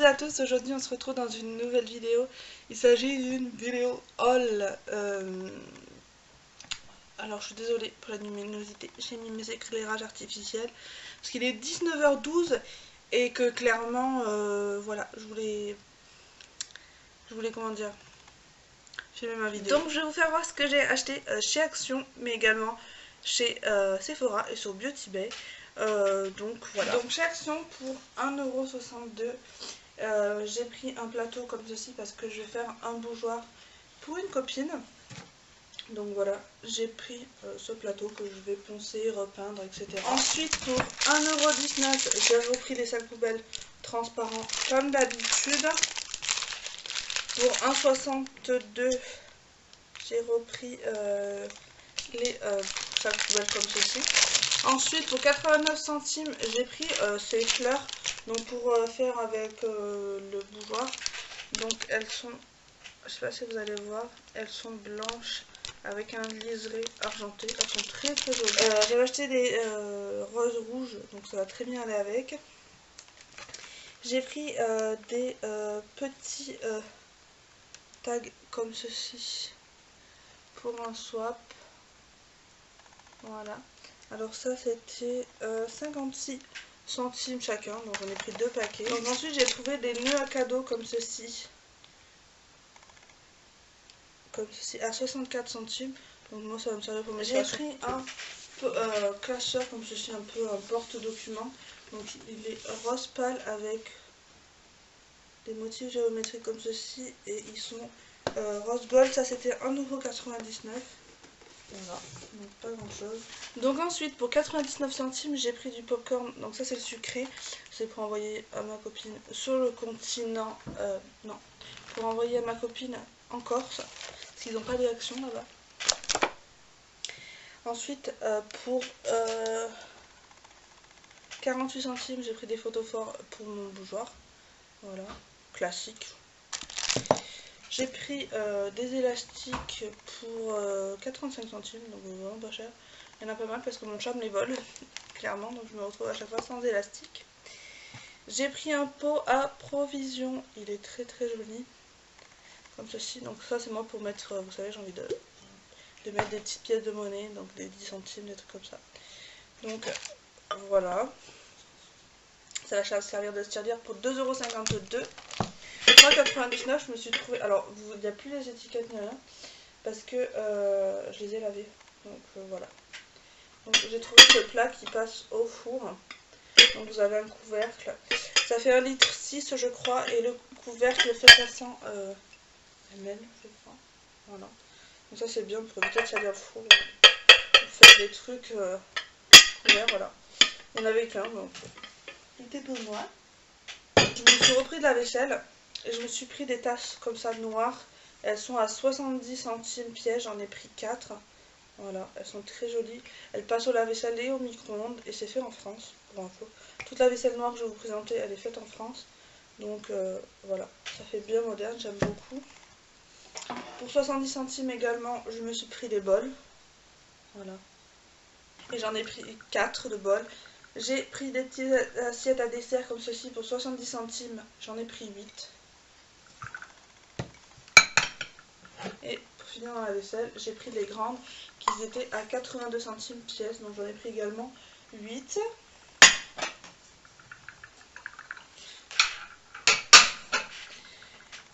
et à tous, aujourd'hui on se retrouve dans une nouvelle vidéo. Il s'agit d'une vidéo haul. Alors je suis désolée pour la luminosité, j'ai mis mes éclairages artificiels parce qu'il est 19h12 et que clairement, voilà, je voulais comment dire, filmer ma vidéo. Donc je vais vous faire voir ce que j'ai acheté chez Action, mais également chez Sephora et sur Beauty Bay. Donc voilà. Donc chez Action pour 1,62 €, j'ai pris un plateau comme ceci parce que je vais faire un bougeoir pour une copine. Donc voilà, j'ai pris ce plateau que je vais poncer, repeindre, etc. Ensuite pour 1,19 €, j'ai repris les sacs poubelles transparents comme d'habitude. Pour 1,62 €, j'ai repris les sacs poubelles comme ceci. Ensuite pour 89 centimes, j'ai pris ces fleurs donc pour faire avec le bougeoir. Donc elles sont, je sais pas si vous allez voir, elles sont blanches avec un liseré argenté. Elles sont très très jolies. J'ai acheté des roses rouges, donc ça va très bien aller avec. J'ai pris des petits tags comme ceci pour un swap. Voilà. Alors ça c'était 56 centimes chacun, donc on a pris 2 paquets. Donc ensuite j'ai trouvé des nœuds à cadeau comme ceci à 64 centimes. Donc moi ça va me servir pour mes J'ai pris un classeur comme ceci, un peu un porte-document. Donc il est rose pâle avec des motifs géométriques comme ceci et ils sont rose gold. Ça c'était 1,99 €. Voilà, donc pas grand chose. Donc ensuite pour 99 centimes j'ai pris du popcorn, donc ça c'est le sucré, c'est pour envoyer à ma copine sur le continent, non, pour envoyer à ma copine en Corse, parce qu'ils n'ont pas d'action là-bas. Ensuite pour 48 centimes j'ai pris des photos forts pour mon bougeoir, voilà, classique. J'ai pris des élastiques pour 85 centimes, donc vraiment pas cher. Il y en a pas mal parce que mon chat me les vole, clairement, donc je me retrouve à chaque fois sans élastique. J'ai pris un pot à provision, il est très très joli, comme ceci. Donc ça c'est moi pour mettre, vous savez, j'ai envie de mettre des petites pièces de monnaie, donc des 10 centimes, des trucs comme ça. Donc voilà, ça va servir de tirelire pour 2,52 €. 3,99 €, je me suis trouvé. Alors, il n'y a plus les étiquettes ni rien parce que je les ai lavées. Donc voilà. Donc j'ai trouvé ce plat qui passe au four. Donc vous avez un couvercle. Ça fait 1,6 litre je crois. Et le couvercle fait 400 ml, je crois. Voilà. Donc ça c'est bien pour éviter de salir le four. Vous faites des trucs couverts, voilà. Il n'y en avait qu'un, donc c'était pour moi. Je me suis repris de la vaisselle. Et je me suis pris des tasses comme ça noires. Elles sont à 70 centimes pièce, j'en ai pris 4. Voilà, elles sont très jolies. Elles passent au lave-vaisselle et au micro-ondes. Et c'est fait en France, pour info. Toute la vaisselle noire que je vais vous présenter, elle est faite en France. Donc voilà, ça fait bien moderne, j'aime beaucoup. Pour 70 centimes également, je me suis pris des bols. Voilà. Et j'en ai pris 4 de bols. J'ai pris des petites assiettes à dessert comme ceci pour 70 centimes. J'en ai pris 8. Et pour finir dans la vaisselle, j'ai pris les grandes qui étaient à 82 centimes pièce, donc j'en ai pris également 8.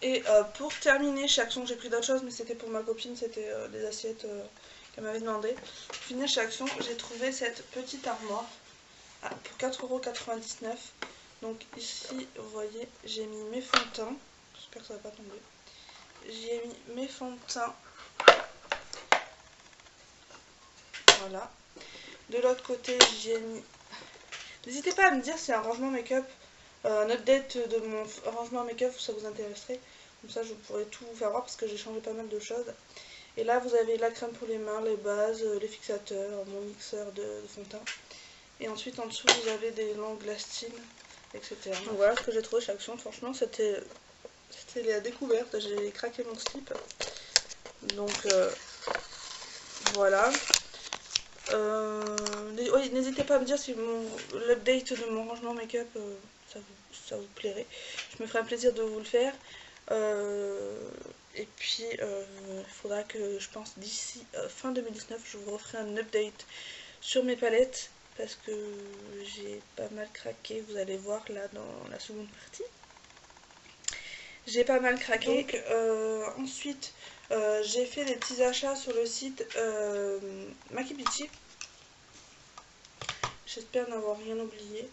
Et pour terminer, chez Action, j'ai pris d'autres choses, mais c'était pour ma copine, c'était des assiettes qu'elle m'avait demandé. Pour finir chez Action, j'ai trouvé cette petite armoire pour 4,99 €. Donc ici, vous voyez, j'ai mis mes fonds de teint. J'espère que ça va pas tomber. J'ai mis mes fonds de teint. Voilà. De l'autre côté, j'ai mis... N'hésitez pas à me dire si un rangement make-up, un update de mon rangement make-up, ça vous intéresserait. Comme ça, je pourrais tout vous faire voir parce que j'ai changé pas mal de choses. Et là, vous avez la crème pour les mains, les bases, les fixateurs, mon mixeur de fond de teint. Et ensuite, en dessous, vous avez des longues lastines, etc. Donc voilà ce que j'ai trouvé chez Action. Franchement, c'était la découverte. J'ai craqué mon slip. Donc voilà. Oui, n'hésitez pas à me dire si l'update de mon rangement make-up ça vous plairait. je me ferai un plaisir de vous le faire. Et puis il faudra que, je pense, d'ici fin 2019, je vous referai un update sur mes palettes parce que j'ai pas mal craqué, vous allez voir là dans la seconde partie. J'ai pas mal craqué. Donc, ensuite, j'ai fait des petits achats sur le site Makibiti. J'espère n'avoir rien oublié.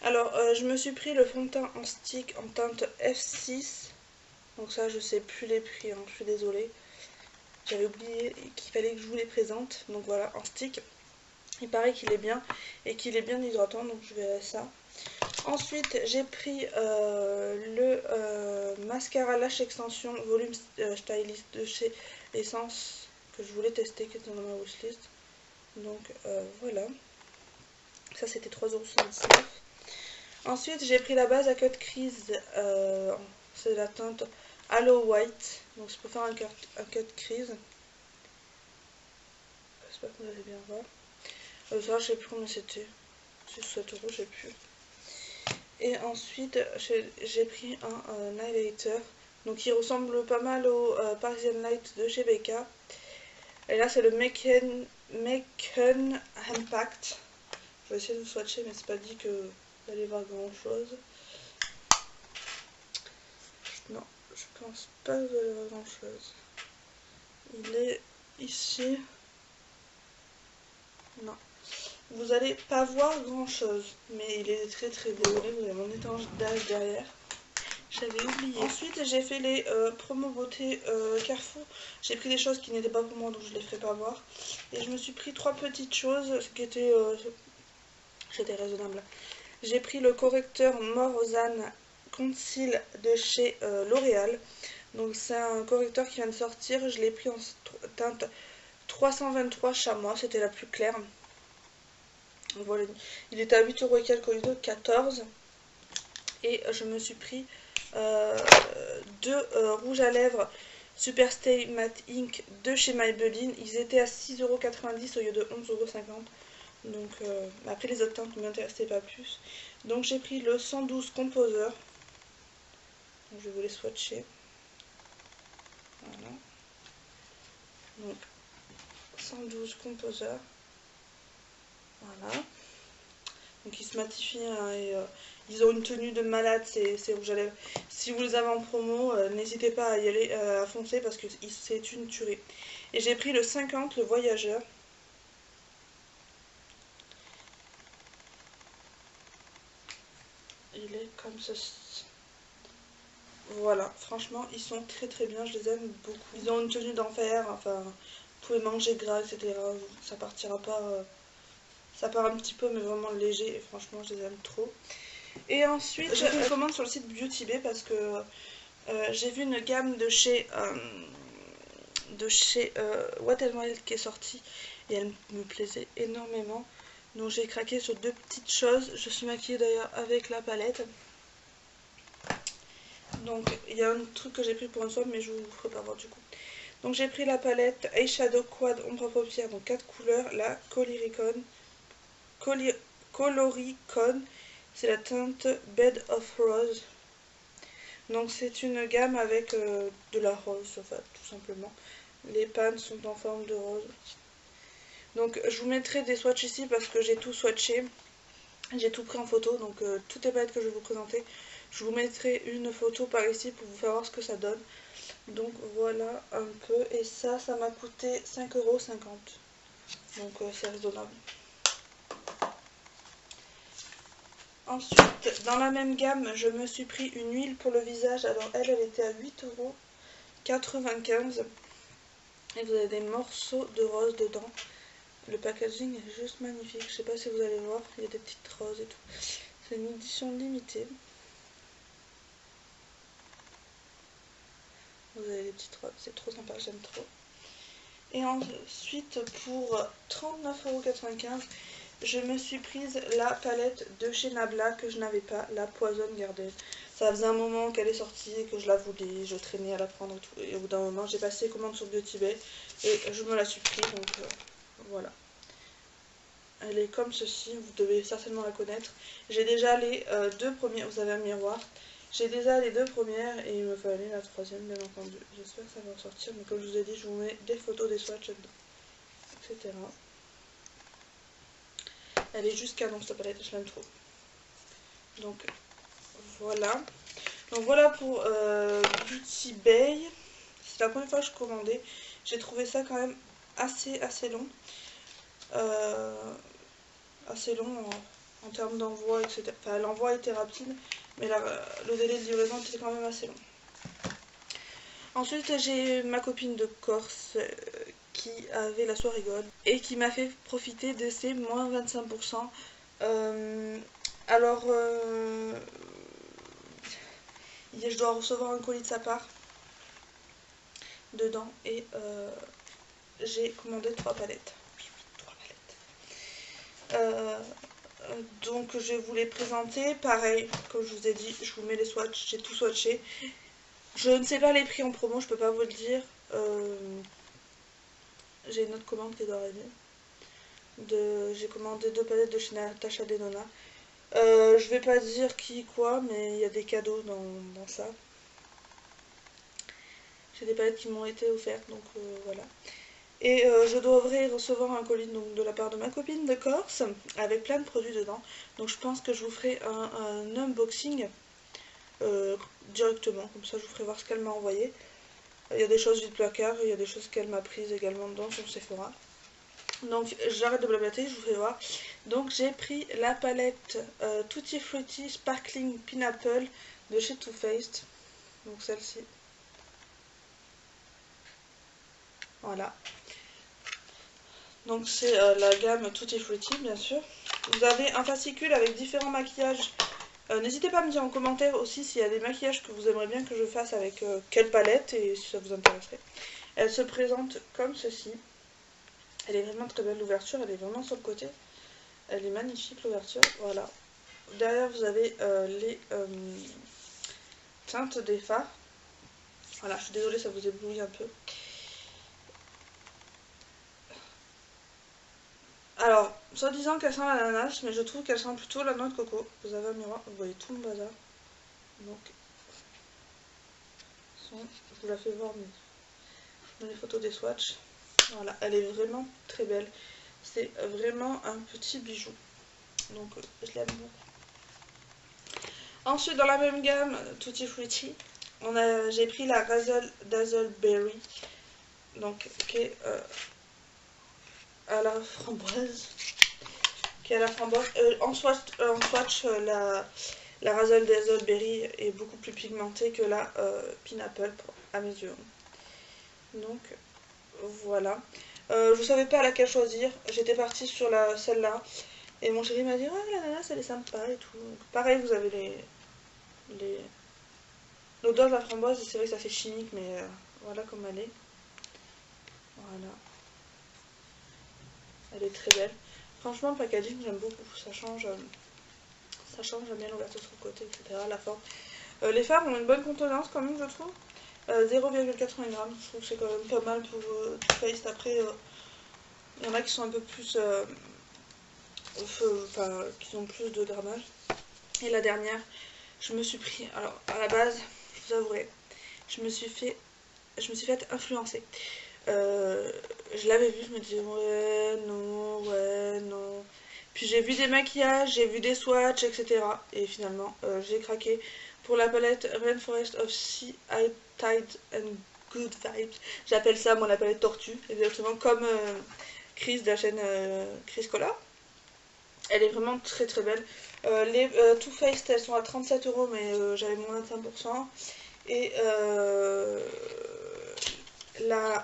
Alors, je me suis pris le fond de teint en stick en teinte F6. Donc ça, je sais plus les prix, hein, je suis désolée. J'avais oublié qu'il fallait que je vous les présente. Donc voilà, en stick. Il paraît qu'il est bien et qu'il est bien hydratant, donc je verrai ça. Ensuite, j'ai pris le mascara Lash Extension Volume Stylist de chez Essence que je voulais tester, qui était dans ma wishlist. Donc voilà. Ça, c'était 3,79 €. Ensuite, j'ai pris la base à cut crease. C'est la teinte Halo White. Donc, c'est pour faire un cut crease. J'espère que vous allez bien voir. Ça, je sais plus combien c'était. C'est 7 €, je sais plus. Et ensuite, j'ai pris un highlighter. Donc, il ressemble pas mal au Parisian Light de chez Becca. Et là, c'est le Make Impact. Je vais essayer de swatcher, mais c'est pas dit que d'aller voir grand chose. Non, je pense pas que vous allez voir grand chose. Il est ici. Non. Vous allez pas voir grand chose, mais il est très désolé, vous avez mon étendage derrière. J'avais oublié. Ensuite, j'ai fait les promos beauté Carrefour. J'ai pris des choses qui n'étaient pas pour moi, donc je les ferai pas voir. Et je me suis pris 3 petites choses qui étaient c'était raisonnable. J'ai pris le correcteur Morozane Conceal de chez L'Oréal. Donc c'est un correcteur qui vient de sortir. Je l'ai pris en teinte 323 chamois, c'était la plus claire. Voilà, il était à 8 € et quelques au lieu de 14. Et je me suis pris deux rouges à lèvres Superstay Matte Ink de chez Maybelline. Ils étaient à 6,90 € au lieu de 11,50 €. Donc après les autres teintes ne m'intéressaient pas plus. Donc j'ai pris le 112 Composer. Donc, je vais vous les swatcher. Voilà. Donc 112 Composer. Voilà. Donc ils se matifient hein, et ils ont une tenue de malade ces rouges à lèvres. Si vous les avez en promo, n'hésitez pas à y aller, à foncer parce que c'est une tuerie. Et j'ai pris le 50, le Voyageur. Il est comme ceci. Voilà, franchement, ils sont très bien, je les aime beaucoup. Ils ont une tenue d'enfer, enfin, vous pouvez manger gras, etc. Ça partira pas, ça part un petit peu, mais vraiment léger, et franchement, je les aime trop. Et ensuite, j'ai fait une commande sur le site Beauty Bay parce que j'ai vu une gamme de chez Wet n Wild qui est sortie, et elle me plaisait énormément. Donc j'ai craqué sur 2 petites choses. Je suis maquillée d'ailleurs avec la palette. Donc il y a un truc que j'ai pris pour une fois, mais je vous ferai pas voir du coup. Donc j'ai pris la palette Eyeshadow Quad Ombre à Paupières, donc 4 couleurs, la Coloricon, c'est la teinte Bed of Rose. Donc c'est une gamme avec de la rose, enfin tout simplement. Les pannes sont en forme de rose. Donc je vous mettrai des swatchs ici parce que j'ai tout swatché. J'ai tout pris en photo, donc toutes les palettes que je vais vous présenter, je vous mettrai une photo par ici pour vous faire voir ce que ça donne. Donc voilà un peu, et ça m'a coûté 5,50 €. Donc c'est raisonnable. Ensuite, dans la même gamme, je me suis pris une huile pour le visage. Alors elle était à 8,95 €. Et vous avez des morceaux de rose dedans. Le packaging est juste magnifique. Je sais pas si vous allez voir, il y a des petites roses et tout. C'est une édition limitée. Vous avez des petites roses, c'est trop sympa, j'aime trop. Et ensuite, pour 39,95 €, je me suis prise la palette de chez Nabla que je n'avais pas, la Poison Garden. Ça faisait un moment qu'elle est sortie et que je la voulais, je traînais à la prendre et tout. Et au bout d'un moment, j'ai passé commande sur Beauty Bay et je me la suis prise, donc voilà. Elle est comme ceci, vous devez certainement la connaître. J'ai déjà les 2 premiers, vous avez un miroir. J'ai déjà les 2 premières et il me fallait la 3e bien entendu. J'espère que ça va en sortir, mais comme je vous ai dit, je vous mets des photos des swatchs, etc. Elle est juste canon cette palette, je l'aime trop. Donc voilà. Donc voilà pour Beauty Bay. C'est la première fois que je commandais. J'ai trouvé ça quand même assez long. Assez long en termes d'envoi, etc. Enfin, l'envoi était rapide, mais le délai de livraison était quand même assez long. Ensuite, j'ai ma copine de Corse qui avait la soirée gold et qui m'a fait profiter de ces moins 25%. Alors, je dois recevoir un colis de sa part dedans et j'ai commandé 3 palettes. Oui, 3 palettes. Donc je vais vous les présenter. Pareil, comme je vous ai dit, je vous mets les swatchs, j'ai tout swatché. Je ne sais pas les prix en promo, je peux pas vous le dire. J'ai une autre commande qui doit arriver. J'ai commandé 2 palettes de chez Natasha Denona. Je vais pas dire qui quoi, mais il y a des cadeaux dans ça. J'ai des palettes qui m'ont été offertes, donc voilà. Et je devrais recevoir un colis donc, de la part de ma copine de Corse, avec plein de produits dedans. Donc je pense que je vous ferai un unboxing directement, comme ça je vous ferai voir ce qu'elle m'a envoyé. Il y a des choses du placard, il y a des choses qu'elle m'a prises également dedans sur Sephora. Donc j'arrête de blablater, je vous fais voir. Donc j'ai pris la palette Tutti Frutti Sparkling Pineapple de chez Too Faced. Donc celle-ci. Voilà. Donc c'est la gamme Tutti Frutti bien sûr. Vous avez un fascicule avec différents maquillages. N'hésitez pas à me dire en commentaire aussi s'il y a des maquillages que vous aimeriez bien que je fasse avec quelle palette et si ça vous intéresserait. Elle se présente comme ceci. Elle est vraiment très belle, l'ouverture, elle est vraiment sur le côté. Elle est magnifique l'ouverture, voilà. Derrière vous avez les teintes des fards. Voilà, je suis désolée, ça vous éblouit un peu. Alors, soi-disant qu'elle sent l'ananas, mais je trouve qu'elle sent plutôt la noix de coco. Vous avez un miroir, vous voyez tout le bazar. Donc, je vous la fais voir, mais je mets les photos des swatchs. Voilà, elle est vraiment très belle. C'est vraiment un petit bijou. Donc, je l'aime beaucoup. Ensuite, dans la même gamme, Tutti Frutti, j'ai pris la Razzle Dazzle Berry. Donc, qui est à la framboise. En swatch, la Razzle Dazzle Berry est beaucoup plus pigmentée que la Pineapple à mes yeux. Donc voilà. Je savais pas laquelle choisir. J'étais partie sur celle-là. Et mon chéri m'a dit ouais, l'ananas elle est sympa et tout. Donc, pareil, vous avez l'odeur de la framboise. C'est vrai que ça fait chimique, mais voilà comme elle est. Voilà. Elle est très belle. Franchement, le packaging, j'aime beaucoup. Ça change bien l'ouverture sur le côté, etc. La forme. Les fards ont une bonne contenance quand même, je trouve. 0,80 g. Je trouve que c'est quand même pas mal pour Too Faced. Après, il y en a qui sont un peu plus. Qui ont plus de grammage. Et la dernière, je me suis pris. Alors, à la base, je vous avouerai, je me suis fait influencer. Je l'avais vu, je me disais ouais, non. Puis j'ai vu des maquillages, j'ai vu des swatchs, etc. Et finalement, j'ai craqué pour la palette Rainforest of Sea, Tide and Good Vibes. J'appelle ça, moi, la palette tortue, exactement comme Chris de la chaîne Chris Cola. Elle est vraiment très très belle. Les Too Faced, elles sont à 37 €, mais j'avais moins de 25%. Et la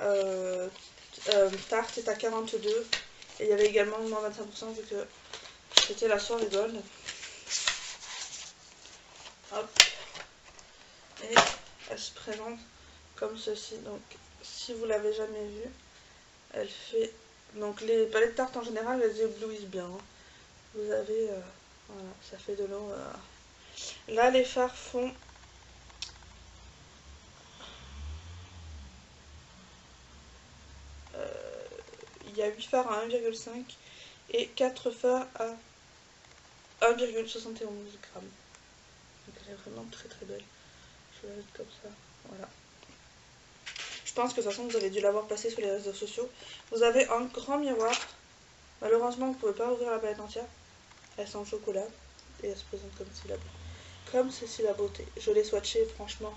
tarte est à 42. Et il y avait également moins 25% vu que c'était la soirée gold. Hop. Et elle se présente comme ceci. Donc si vous l'avez jamais vue, elle fait... Donc les palettes tarte en général, elles éblouissent bien. Hein. Vous avez... voilà, ça fait de l'eau. Là, les fards font... il y a 8 fards à 1,5 et 4 fards à 1,71 g. Elle est vraiment très très belle. Je vais la mettre comme ça. Voilà. Je pense que de toute façon vous avez dû l'avoir passé sur les réseaux sociaux. Vous avez un grand miroir. Malheureusement vous ne pouvez pas ouvrir la palette entière. Elle sent le chocolat. Et elle se présente comme ceci la beauté. Je l'ai swatchée franchement.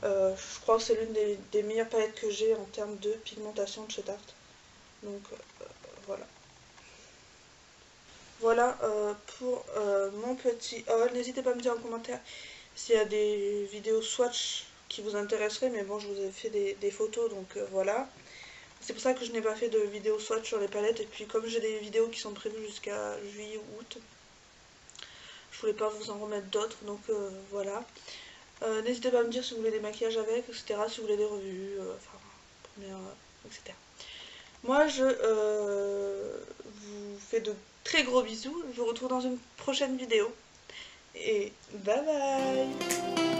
Je crois que c'est l'une des meilleures palettes que j'ai en termes de pigmentation de chez Tarte. Donc voilà. Voilà pour mon petit haul. N'hésitez pas à me dire en commentaire s'il y a des vidéos swatch qui vous intéresseraient. Mais bon, je vous ai fait des photos, donc voilà. C'est pour ça que je n'ai pas fait de vidéo swatch sur les palettes. Et puis comme j'ai des vidéos qui sont prévues jusqu'à juillet ou août, je voulais pas vous en remettre d'autres. Donc voilà. N'hésitez pas à me dire si vous voulez des maquillages avec, etc. Si vous voulez des revues, enfin, première, etc. Moi, je vous fais de très gros bisous. Je vous retrouve dans une prochaine vidéo. Et bye bye!